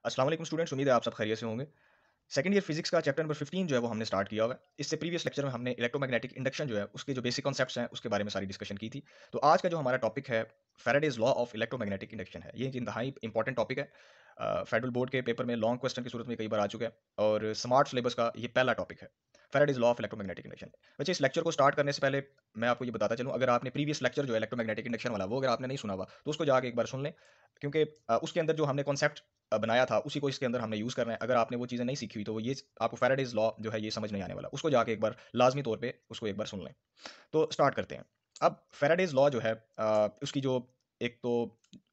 अस्सलाम वालेकुम स्टूडेंट्स, उम्मीद है आप सब खैरियत से होंगे। सेकंड ईयर फिजिक्स का चैप्टर नंबर 15 जो है वो हमने स्टार्ट किया हुआ है। इससे प्रीवियस लेक्चर में हमने इलेक्ट्रोमैग्नेटिक इंडक्शन जो है उसके जो बेसिक कॉन्सेप्ट्स हैं उसके बारे में सारी डिस्कशन की थी। तो आज का जो हमारा टॉपिक है Faraday's law of electromagnetic induction है। ये एक इंतहाई इंपॉर्टेंट टॉपिक है। फेडरल बोर्ड के पेपर में लॉन्ग क्वेश्चन की सूरत में कई बार आ चुका है और स्मार्ट सिलेबस का ये पहला टॉपिक है। Faraday's law of electromagnetic induction. वैसे इस लेक्चर को स्टार्ट करने से पहले मैं आपको ये बताता चलूँ, अगर आपने प्रीवियस लेक्चर जो है इलेक्ट्रोमैग्नेटिक इंडक्शन वाला वो अगर आपने नहीं सुना हुआ तो उसको जाके एक बार सुन लें, क्योंकि उसके अंदर जो हमने कॉन्सेप्ट बनाया था उसी को इसके अंदर हमने यूज़ करना है। अगर आपने वो चीज़ें नहीं सीखी हुई तो वो ये आपको फैराडेज लॉ जो है ये समझ नहीं आने वाला। उसको जाके एक बार लाज़मी तौर पे उसको एक बार सुन लें। तो स्टार्ट करते हैं। अब फैराडेज लॉ जो है उसकी जो एक तो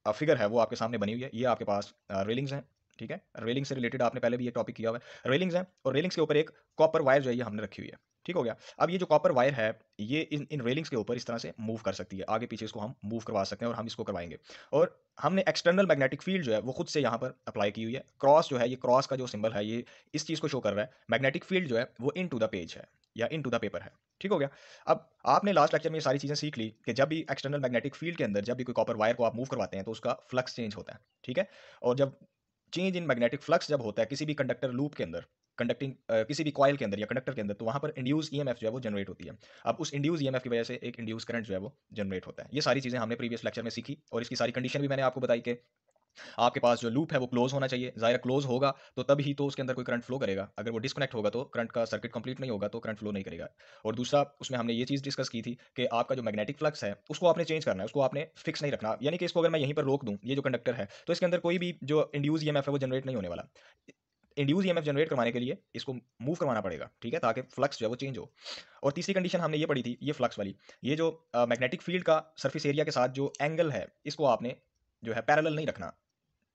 फिगर है वो आपके सामने बनी हुई है। ये आपके पास रेलिंग्स हैं, ठीक है? रेलिंग से रिलेटेड आपने पहले भी ये टॉपिक किया हुआ है। रेलिंग्स हैं और रेलिंग्स के ऊपर एक कॉपर वायर जो है ये हमने रखी हुई है। ठीक हो गया? अब ये जो कॉपर वायर है ये इन इन रेलिंग्स के ऊपर इस तरह से मूव कर सकती है। आगे-पीछे इसको हम मूव करवा सकते हैं और हम इसको करवाएँगे। और हमने एक्सटर्नल मैग्नेटिक फील्ड जो है वो खुद से यहाँ पर अप्लाई की हुई है। क्रॉस जो है ये क्रॉस का जो सिंबल है ये इस चीज़ को शो कर रहा है। मैग्नेटिक फील्ड जो है वो इनटू द पेज है या इनटू द पेपर है। ठीक हो गया? अब आपने लास्ट लेक्चर में ये सारी चीज़ें सीख ली कि जब भी एक्सटर्नल मैग्नेटिक फील्ड के अंदर जब भी कोई कॉपर वायर को आप मूव करवाते हैं तो उसका फ्लक्स चेंज होता है। ठीक है? और जब चेंज इन मैग्नेटिक फ्लक्स जब होता है किसी भी कंडक्टर लूप के अंदर, कंडक्टिंग किसी भी कॉइल के अंदर या कंडक्टर के अंदर, तो वहाँ पर इंड्यूस ईएमएफ जो है वो जनरेट होती है। अब उस इंड्यूस ईएमएफ की वजह से एक इंड्यूस करंट जो है वो जनरेट होता है। ये सारी चीज़ें हमने प्रीवियस लेक्चर में सीखी और इसकी सारी कंडीशन भी मैंने आपको बताई कि आपके पास जो लूप है वो क्लोज होना चाहिए। ज़ाहिर है क्लोज होगा तो तब ही तो उसके अंदर कोई करंट फ्लो करेगा। अगर वो डिस्कनेक्ट होगा तो करंट का सर्किट कंप्लीट नहीं होगा तो करंट फ्लो नहीं करेगा। और दूसरा उसमें हमने ये चीज़ डिस्कस की थी कि आपका जो मैग्नेटिक फ्लक्स है उसको आपने चेंज करना है, उसको आपने फिक्स नहीं रखना। यानी कि इसको अगर मैं यहीं पर रोक दूँ, ये जो कंडक्टर है, तो इसके अंदर कोई भी जो इंड्यूस ईएमएफ है वो जनरेट नहीं होने वाला। इंड्यूस ईएमएफ जनरेट करवाने के लिए इसको मूव करवाना पड़ेगा, ठीक है? ताकि फ्लक्स जो है वो चेंज हो। और तीसरी कंडीशन हमने ये पढ़ी थी, ये फ्लक्स वाली। ये जो मैग्नेटिक फील्ड का सरफेस एरिया के साथ जो एंगल है, इसको आपने जो है पैरेलल नहीं रखना।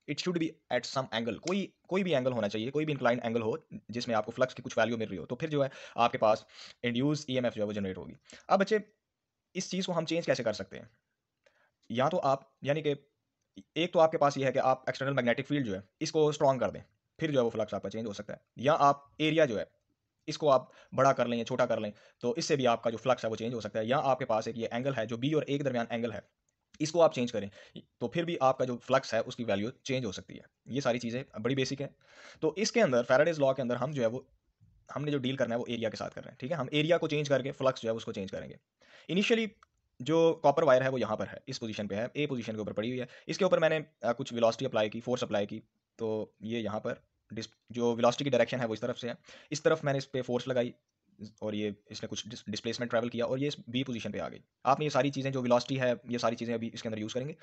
It should be at some angle. कोई कोई भी एंगल होना चाहिए, कोई भी इंक्लाइंड एंगल हो जिसमें आपको फ्लक्स की कुछ वैल्यू मिल रही हो, तो फिर जो है आपके पास इंड्यूस ईएमएफ जो है वो जनरेट होगी। अब बच्चे इस चीज़ को हम चेंज कैसे कर सकते हैं? या तो आप यानी कि एक तो आपके पास ये है कि आप एक्सटर्नल मैग्नेटिक फील्ड जो है इसको स्ट्रॉन्ग कर दें, फिर जो है वो फ्लक्स आपका चेंज हो सकता है। या आप एरिया जो है इसको आप बड़ा कर लें या छोटा कर लें, तो इससे भी आपका जो फ्लक्स है वो चेंज हो सकता है। या आपके पास एक ये एंगल है जो बी और ए के दरमियान एंगल है, इसको आप चेंज करें, तो फिर भी आपका जो फ्लक्स है उसकी वैल्यू चेंज हो सकती है। ये सारी चीज़ें बड़ी बेसिक है। तो इसके अंदर फैराडेज लॉ के अंदर हम जो है वो हमने जो डील करना है वो एरिया के साथ कर रहे हैं, ठीक है? हम एरिया को चेंज करके फ्लक्स जो है उसको चेंज करेंगे। इनिशियली जो कॉपर वायर है वो यहाँ पर है, इस पोजीशन पे है, ए पोजीशन के ऊपर पड़ी हुई है। इसके ऊपर मैंने कुछ वेलोसिटी अप्लाई की, फोर्स अप्लाई की, तो ये यहाँ पर जो वेलोसिटी की डायरेक्शन है वो इस तरफ से है। इस तरफ मैंने इस पे फोर्स लगाई और ये इसने कुछ डिस्प्लेसमेंट ट्रैवल किया और ये इस बी पोजीशन पे आ गई। आपने ये सारी चीज़ें जो वेलोसिटी है, ये सारी चीज़ें अभी इसके अंदर यूज़ करेंगे।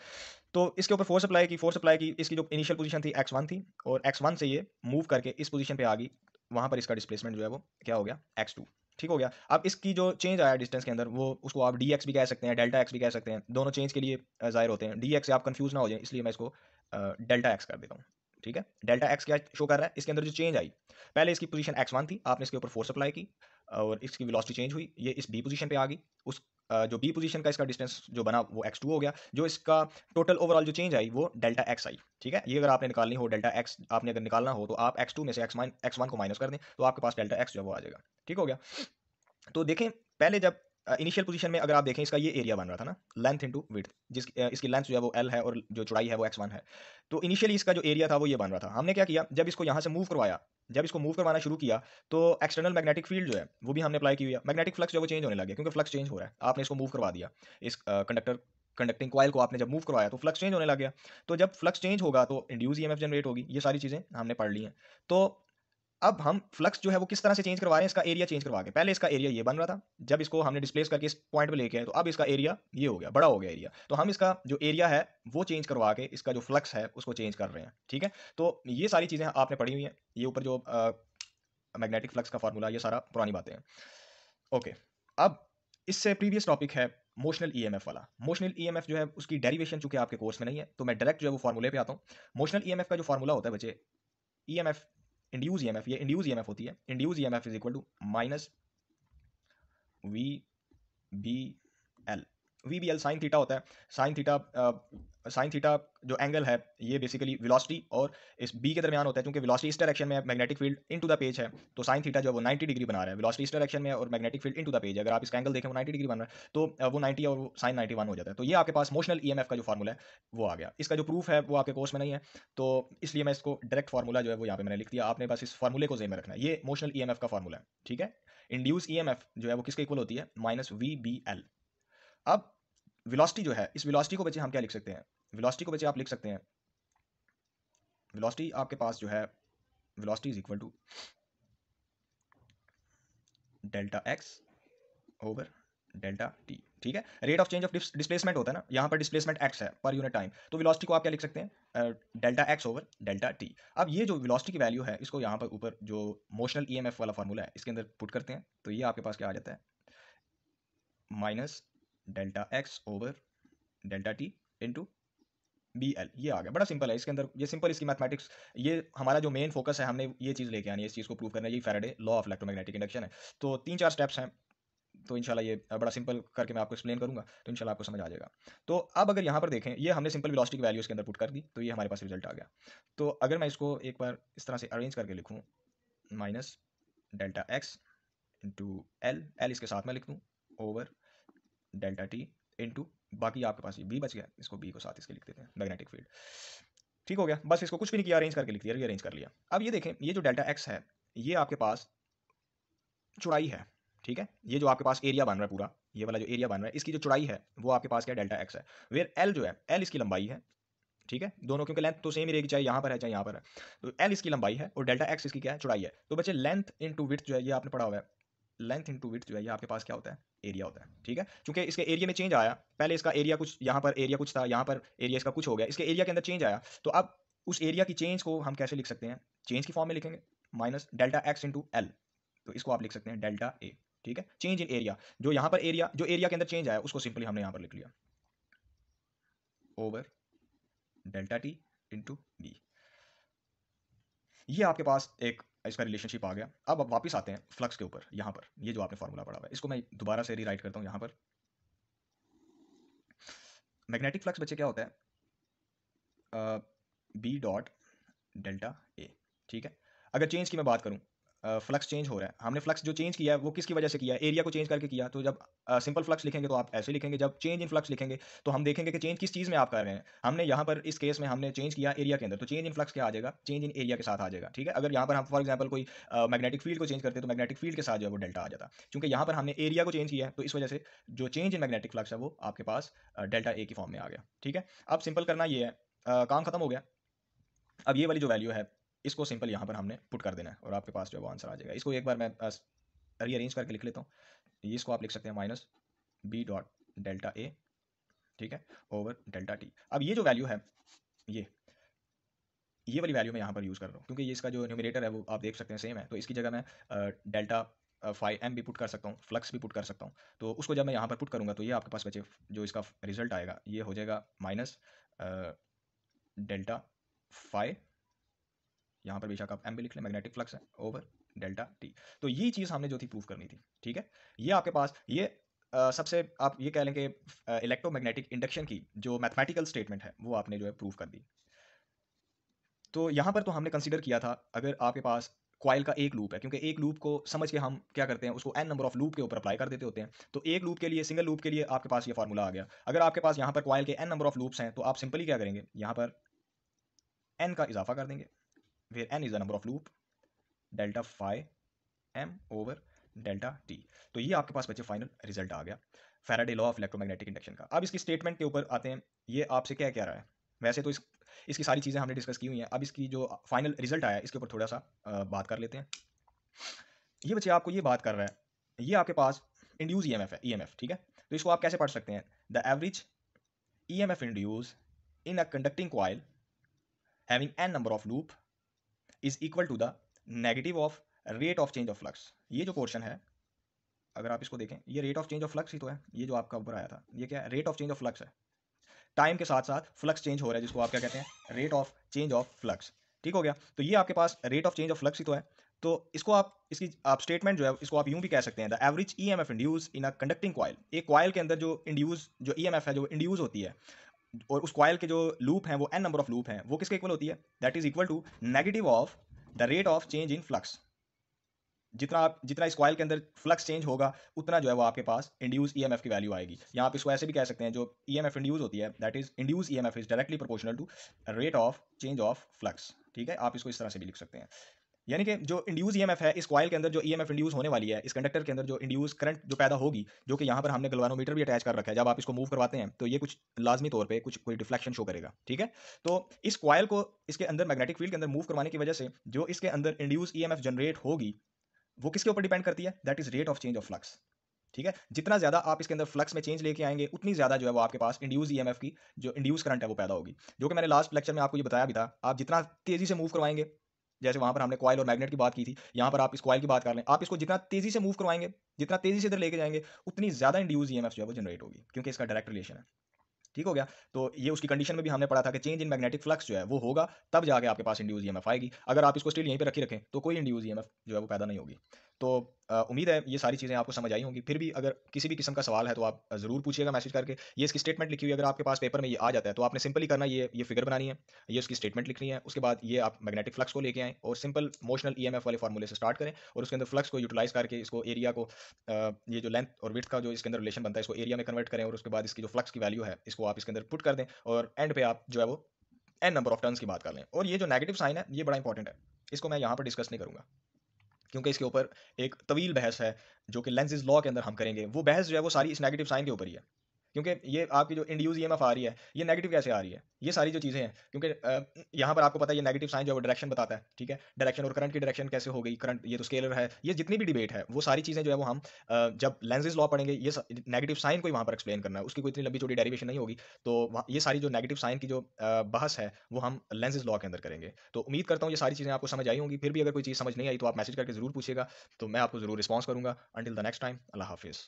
तो इसके ऊपर फोर्स अप्लाई की, इसकी जो इनिशियल पोजीशन थी x1 थी और x1 से ये मूव करके इस पोजीशन पे आ गई। वहाँ पर इसका डिस्प्लेसमेंट जो है वो क्या हो गया? x2। ठीक हो गया? अब इसकी जो चेंज आया डिस्टेंस के अंदर वो उसको आप dx भी कह सकते हैं, डेल्टा x भी कह सकते हैं। दोनों चेंज के लिए ज़ाहिर होते हैं। dx से आप कन्फ्यूज़ ना हो जाएँ, इसलिए मैं इसको डेल्टा x कर देता हूँ। ठीक है? डेल्टा x क्या शो कर रहा है? इसके अंदर जो चेंज आई, पहले इसकी पोजीशन x1 थी, आपने इसके ऊपर फोर्स अप्लाई की और इसकी वेलोसिटी चेंज हुई, ये इस b पोजीशन पे आ गई। उस जो बी पोजीशन का इसका डिस्टेंस जो बना वो x2 हो गया। जो इसका टोटल ओवरऑल जो चेंज आई वो डेल्टा x आई। ठीक है? ये अगर आपने निकालनी हो डेल्टा x आपने अगर निकालना हो तो आप x2 में से x1 को माइनस कर दें तो आपके पास डेल्टा x जो है वो आ जाएगा। ठीक हो गया? तो देखें पहले जब इनिशियल पोजीशन में अगर आप देखें इसका ये एरिया बन रहा था ना, लेंथ इनटू विड्थ, इसकी लेंथ जो है वो l है और जो चौड़ाई है वो x1 है। तो इनिशियली इसका जो एरिया था वो ये बन रहा था। हमने क्या किया, जब इसको यहाँ से मूव करवाया, जब इसको मूव करवाना शुरू किया तो एक्सटर्नल मैग्नेटिक फील्ड जो है वो भी हमने अप्लाई की हुई है। मैग्नेटिक फ्लक्स जो है वो चेंज होने लग गया क्योंकि फ्लक्स चेंज हो रहा है। आपने इसको मूव करवा दिया, इस कंडक्टिंग कॉइल को आपने जब मूव करवाया तो फ्लक्स चेंज होने लग गया। तो जब फ्लक्स चेंज होगा तो इंड्यूस ईएमएफ जनरेट होगी। ये सारी चीज़ें हमने पढ़ ली हैं। तो अब हम फ्लक्स जो है वो किस तरह से चेंज करवा रहे हैं, इसका एरिया चेंज करवा के। पहले इसका एरिया ये बन रहा था, जब इसको हमने डिस्प्लेस करके इस पॉइंट पे लेके आए तो अब इसका एरिया ये हो गया, बड़ा हो गया एरिया। तो हम इसका जो एरिया है वो चेंज करवा के इसका जो फ्लक्स है उसको चेंज कर रहे हैं। ठीक है? तो ये सारी चीज़ें आपने पढ़ी हुई हैं। ये ऊपर जो मैग्नेटिक फ्लक्स का फार्मूला, ये सारा पुरानी बातें हैं। ओके, अब इससे प्रीवियस टॉपिक है मोशनल ईएमएफ वाला। मोशनल ईएमएफ जो है उसकी डेरिवेशन चूंकि आपके कोर्स में नहीं है तो मैं डायरेक्ट जो है वो फार्मूले पे आता हूँ। मोशनल ईएमएफ का जो फार्मूला होता है बच्चे, ईएमएफ इंड्यूस ईएमएफ, ये इंड्यूस ईएमएफ होती है। Induce EMF is equal to minus V B L. VBL sine theta होता है। साइन थीटा जो एंगल है ये बेसिकली वेलोसिटी और इस बी के दरमियान होता है, क्योंकि वेलोसिटी इस डायरेक्शन में है, magnetic field into the page है, तो साइन थीटा जो है वो 90 डिग्री बना रहा है। वेलोसिटी इस डायरेक्शन में है और magnetic field into the page है, अगर आप इसका एंगल देखें वो 90 डिग्री बन रहा है, तो वो 90 और वो साइन 91 हो जाता है। तो ये आपके पास मोशनल EMF का जो फार्मूला है वो आ गया। इसका जो प्रूफ है वो आपके कोर्स में नहीं है, तो इसलिए मैं इसको डायरेक्ट फार्मूला जो है वो यहाँ पे मैंने लिख दिया। आपने बस इस फार्मूले को ज़हन में रखना है, ये मोशनल EMF का फार्मूला है, ठीक है। इंड्यूस EMF जो है वो किसके इक्वल होती है, -VBL। अब वेलोसिटी जो है, इस वेलोसिटी को बच्चे हम क्या लिख सकते हैं, वेलोसिटी को बच्चे आप लिख सकते हैं, वेलोसिटी आपके पास जो है, velocity is equal to delta x over delta t, ठीक है। Rate of change of displacement होता है ना, यहाँ पर डिस्प्लेसमेंट एक्स है पर यूनिट टाइम, तो वेलोसिटी को आप क्या लिख सकते हैं, delta x over delta T. अब ये जो वेलोसिटी की वैल्यू है इसको यहाँ पर ऊपर जो मोशनल EMF वाला फार्मूला है इसके अंदर पुट करते हैं, तो ये आपके पास क्या आ जाता है, minus delta x over delta t into BL। ये आ गया, बड़ा सिंपल है इसके अंदर, ये सिंपल इसकी मैथमेटिक्स, ये हमारा जो मेन फोकस है, हमने ये चीज़ लेके आनी है, इस चीज़ को प्रूव करना है, ये Faraday law of electromagnetic induction है। तो 3-4 स्टेप्स हैं, तो इंशाल्लाह ये बड़ा सिंपल करके मैं आपको एक्सप्लेन करूंगा, तो इंशाल्लाह आपको समझ आ जाएगा। तो अब अगर यहाँ पर देखें, ये हमने सिंपल वेलोसिटी की वैल्यू इसके अंदर पुट कर दी, तो ये हमारे पास रिजल्ट आ गया। तो अगर मैं इसको एक बार इस तरह से अरेंज करके लिखूँ, minus delta x into L, L इसके साथ में लिख दूँ, ओवर डेल्टा टी इंटू, बाकी आपके पास ये बी बच गया, इसको बी को साथ इसके लिख देते हैं, मैग्नेटिक फील्ड। ठीक हो गया, बस इसको कुछ भी नहीं किया, अरेंज करके लिख दिया, रीअरेंज कर लिया। अब ये देखें, ये जो डेल्टा एक्स है ये आपके पास चौड़ाई है, ठीक है। ये जो आपके पास एरिया बन रहा है पूरा, ये वाला जो एरिया बन रहा है इसकी जो चौड़ाई है वो आपके पास क्या डेल्टा एक्स है। वेयर एल जो है, एल इसकी लंबाई है, ठीक है, दोनों क्योंकि लेंथ तो सेम ही रहेगी, चाहे यहाँ पर है चाहे यहाँ पर है, तो एल इसकी लंबाई है और डेल्टा एक्स इसकी क्या है, चौड़ाई है। तो बच्चे लेंथ इंटू विड्थ जो है ये आपने पढ़ा हुआ है, लेंथ इंटू विड्थ जो है ये आपके पास क्या होता है, एरिया होता है, ठीक है। क्योंकि इसके एरिया में चेंज आया, पहले इसका एरिया कुछ, यहाँ पर एरिया कुछ था, यहाँ पर एरिया इसका कुछ हो गया, इसके एरिया के अंदर चेंज आया, तो अब उस एरिया की चेंज को हम कैसे लिख सकते हैं, चेंज की फॉर्म में लिखेंगे, minus delta x into L, तो इसको आप लिख सकते हैं डेल्टा ए, ठीक है। चेंज इन एरिया, जो यहाँ पर एरिया, जो एरिया के अंदर चेंज आया उसको सिंपली हमने यहाँ पर लिख लिया, over delta t into B. ये आपके पास एक इसका रिलेशनशिप आ गया। अब वापस आते हैं फ्लक्स के ऊपर, यहाँ पर ये जो आपने फार्मूला पढ़ा हुआ है इसको मैं दोबारा से रीराइट करता हूँ। यहाँ पर मैग्नेटिक फ्लक्स बच्चे क्या होता है, बी डॉट डेल्टा ए, ठीक है। अगर चेंज की मैं बात करूँ, फ्लक्स चेंज हो रहा है, हमने फ्लक्स जो चेंज किया है वो किसकी वजह से किया है, एरिया को चेंज करके किया। तो जब सिंपल फ्लक्स लिखेंगे तो आप ऐसे लिखेंगे, जब चेंज इन फ्लक्स लिखेंगे तो हम देखेंगे कि चेंज किस चीज़ में आप कर रहे हैं। हमने यहाँ पर इस केस में हमने चेंज किया एरिया के अंदर, तो चेंज इन फ्लक्स क्या आ जाएगा, चेंज इन एरिया के साथ आ जाएगा, ठीक है। अगर यहाँ पर हम फॉर एग्जाम्पल कोई मैग्नेटिक फील्ड को चेंज करते हैं तो मैग्नेटिक फील्ड के साथ जो है वो डेल्टा आ जाता, क्योंकि यहाँ पर हमने एरिया को चेंज किया है, तो इस वजह से जो चेंज इन मैग्नेटिक फ्लक्स है वो आपके पास डेल्टा ए की फॉर्म में आ गया, ठीक है। अब सिंपल करना ये है, काम खत्म हो गया। अब ये वाली जो वैल्यू है इसको सिंपल यहाँ पर हमने पुट कर देना है और आपके पास जो है वो आंसर आ जाएगा। इसको एक बार मैं रीअरेंज करके लिख लेता हूँ, ये इसको आप लिख सकते हैं minus B dot delta A, ठीक है, ओवर डेल्टा टी। अब ये जो वैल्यू है ये वाली वैल्यू मैं यहाँ पर यूज़ कर रहा हूँ, क्योंकि ये इसका जो न्यूमरेटर है वो आप देख सकते हैं सेम है, तो इसकी जगह मैं डेल्टा 5m भी पुट कर सकता हूँ, फ्लक्स भी पुट कर सकता हूँ। तो उसको जब मैं यहाँ पर पुट करूँगा तो ये आपके पास बचे, जो इसका रिजल्ट आएगा ये हो जाएगा माइनस डेल्टा 5, यहाँ पर बेशक आप एम भी लिख लें, मैग्नेटिक फ्लक्स है, ओवर डेल्टा टी। तो ये चीज़ हमने जो थी प्रूव करनी थी, ठीक है। ये आपके पास ये सबसे आप ये कह लें कि इलेक्ट्रोमैग्नेटिक इंडक्शन की जो मैथमेटिकल स्टेटमेंट है वो आपने जो है प्रूव कर दी। तो यहाँ पर तो हमने कंसीडर किया था, अगर आपके पास कॉइल का एक लूप है, क्योंकि एक लूप को समझ के हम क्या करते हैं उसको n नंबर ऑफ लूप के ऊपर अप्लाई कर देते होते हैं, तो एक लूप के लिए, सिंगल लूप के लिए आपके पास ये फार्मूला आ गया। अगर आपके पास यहाँ पर कॉइल के n नंबर ऑफ लूप्स हैं तो आप सिंपली क्या करेंगे, यहाँ पर n का इजाफा कर देंगे, फिर n is the number of loop, delta 5m over delta T. तो ये आपके पास बच्चे फाइनल रिजल्ट आ गया Faraday law of electromagnetic induction का। अब इसकी स्टेटमेंट के ऊपर आते हैं, ये आपसे क्या कह रहा है, वैसे तो इसकी सारी चीज़ें हमने डिस्कस की हुई हैं, अब इसकी जो फाइनल रिजल्ट आया इसके ऊपर थोड़ा सा बात कर लेते हैं। ये बच्चे आपको ये बात कर रहा है, ये आपके पास इंड्यूस ईएमएफ है, ईएमएफ, ठीक है। तो इसको आप कैसे पढ़ सकते हैं, the average EMF induce in a conducting coil having n number of loop is equal to the negative of rate of change of flux. ये जो पोर्शन है अगर आप इसको देखें, ये rate of change of flux ही तो है, ये जो आपका ऊपर आया था ये क्या है, rate of change of flux है। टाइम के साथ साथ फ्लक्स चेंज हो रहा है, जिसको आप क्या कहते हैं, rate of change of flux, ठीक हो गया। तो ये आपके पास rate of change of flux ही तो है, तो इसको आप इसकी आप स्टेटमेंट जो है इसको आप यूं भी कह सकते हैं, the average EMF induce in a conducting coil. एक कॉइल के अंदर जो ईएमएफ है जो इंड्यूस होती है, और उस कॉइल के जो लूप हैं वो एन नंबर ऑफ लूप हैं, वो किसके इक्वल होती है? That is equal to negative of the rate of change in flux. जितना इस कॉइल के अंदर फ्लक्स चेंज होगा, उतना जो है वो आपके पास इंड्यूस ईएमएफ की वैल्यू आएगी। या आप इसको ऐसे भी कह सकते हैं, जो ईएमएफ इंड्यूस होती है that is induce EMF is directly proportional to rate of change of flux. ठीक है, आप इसको इस तरह से भी लिख सकते हैं। यानी कि जो इंड्यूस ईएमएफ है, इस कॉइल के अंदर जो ईएमएफ इंड्यूस होने वाली है, इस कंडक्टर के अंदर जो इंड्यूस करंट जो पैदा होगी, जो कि यहाँ पर हमने गलवानोमीटर भी अटैच कर रखा है, जब आप इसको मूव करवाते हैं तो ये कुछ लाजमी तौर पे कुछ कोई डिफ्लेक्शन शो करेगा। ठीक है, तो इस कॉइल को इसके अंदर मैग्नेटिक फील्ड के अंदर मूव करवाने की वजह से जो इसके अंदर इंड्यूस ईएमएफ जनरेट होगी, वो किसके ऊपर डिपेंड करती है? That is rate of change of flux. ठीक है, जितना ज्यादा आप इसके अंदर फ्लक्स में चेंज लेके आएंगे, उतनी ज्यादा जो है वो आपके पास इंड्यूस ईएमएफ की जो इंड्यूस करंट है वो पैदा होगी। जो कि मैंने लास्ट लेक्चर में आपको ये बताया भी था, आप जितना तेजी से मूव करवाएंगे, जैसे वहां पर हमने कॉइल और मैग्नेट की बात की थी, यहाँ पर आप इस कॉइल की बात कर लें, आप इसको जितना तेजी से मूव करवाएंगे, जितना तेजी से इधर लेके जाएंगे, उतनी ज्यादा इंड्यूस ईएमएफ जो है वो जनरेट होगी, क्योंकि इसका डायरेक्ट रिलेशन है। ठीक हो गया। तो ये उसकी कंडीशन में भी हमने पढ़ा था कि चेंज इन मैग्नेटिक फ्लक्स जो है वो होगा, तब जाके आपके पास इंड्यूस ईएमएफ आएगी। अगर आप इसको स्टिल यहीं पे रखी रखें तो कोई इंड्यूस ईएमएफ जो है वो पैदा नहीं होगी। तो उम्मीद है ये सारी चीज़ें आपको समझ आई होंगी। फिर भी अगर किसी भी किस्म का सवाल है तो आप ज़रूर पूछिएगा मैसेज करके। ये इसकी स्टेटमेंट लिखी हुई है, अगर आपके पास पेपर में ये आ जाता है तो आपने सिंपली करना, ये फिगर बनानी है, ये उसकी स्टेटमेंट लिखनी है, उसके बाद ये आप मैग्नेटिक फ्लक्स को लेके आएँ और सिंपल मोशनल ईएमएफ वाले फार्मूले से स्टार्ट करें, और उसके अंदर फ्लक्स को यूटिलाइज करके इसको एरिया को ये जो लेंथ और विड्थ का जो इसके अंदर रिलेशन बनता है, इसको एरिया में कन्वर्ट करें, और उसके बाद इसकी जो फ्लक्स की वैल्यू है इसको आप इसके अंदर पुट कर दें, और एंड पे आप जो है वो एन नंबर ऑफ टर्न्स की बात कर लें। और ये जो नेगेटिव साइन है ये बड़ा इंपॉर्टेंट है, इसको मैं यहाँ पर डिस्कस नहीं करूंगा, क्योंकि इसके ऊपर एक तवील बहस है जो कि लेंज़ लॉ के अंदर हम करेंगे। वो बहस जो है वो सारी इस नेगेटिव साइन के ऊपर ही है, क्योंकि ये आपकी जो इंड्यूस ईएमएफ आ रही है ये नेगेटिव कैसे आ रही है, ये सारी जो चीज़ें हैं, क्योंकि यहाँ पर आपको पता है ये नेगेटिव साइन जो है वो डायरेक्शन बताता है। ठीक है, डायरेक्शन और करंट की डायरेक्शन कैसे हो गई, करंट ये तो स्केलर है, ये जितनी भी डिबेट है वो सारी चीज़ें जो है वो हम जब लेंज़ लॉ पढ़ेंगे, ये नेगेटिव साइन को ही वहाँ पर एक्सप्लेन करना है, उसकी कोई इतनी लंबी चौड़ी डेरिवेशन नहीं होगी। तो ये सारी जो नेगेटिव साइन की जो बहस है वो हम लेंज़ लॉ के अंदर करेंगे। तो उम्मीद करता हूँ ये सारी चीज़ें आपको समझ आई होंगी। फिर भी अगर कोई चीज़ समझ नहीं आई तो आप मैसेज करके ज़रूर पूछिएगा, तो मैं आपको ज़रूर रिस्पॉन्स करूँगा। अंटिल द नेक्स्ट टाइम, अल्लाह हाफिज़।